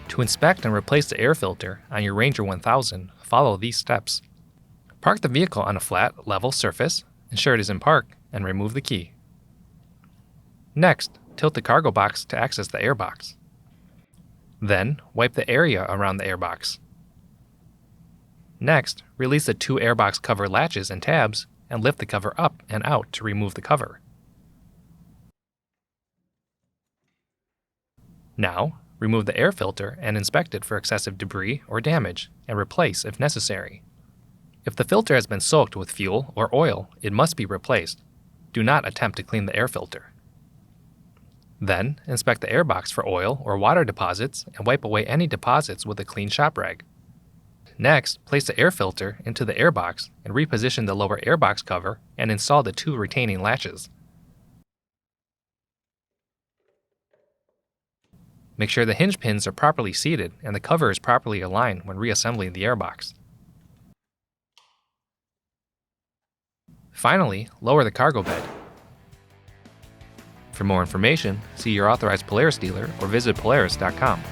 To inspect and replace the air filter on your Ranger 1000, follow these steps. Park the vehicle on a flat, level surface, ensure it is in park, and remove the key. Next, tilt the cargo box to access the airbox. Then, wipe the area around the airbox. Next, release the two airbox cover latches and tabs and lift the cover up and out to remove the cover. Now, remove the air filter and inspect it for excessive debris or damage and replace if necessary. If the filter has been soaked with fuel or oil, it must be replaced. Do not attempt to clean the air filter. Then, inspect the airbox for oil or water deposits and wipe away any deposits with a clean shop rag. Next, place the air filter into the airbox and reposition the lower airbox cover and install the two retaining latches. Make sure the hinge pins are properly seated and the cover is properly aligned when reassembling the airbox. Finally, lower the cargo bed. For more information, see your authorized Polaris dealer or visit Polaris.com.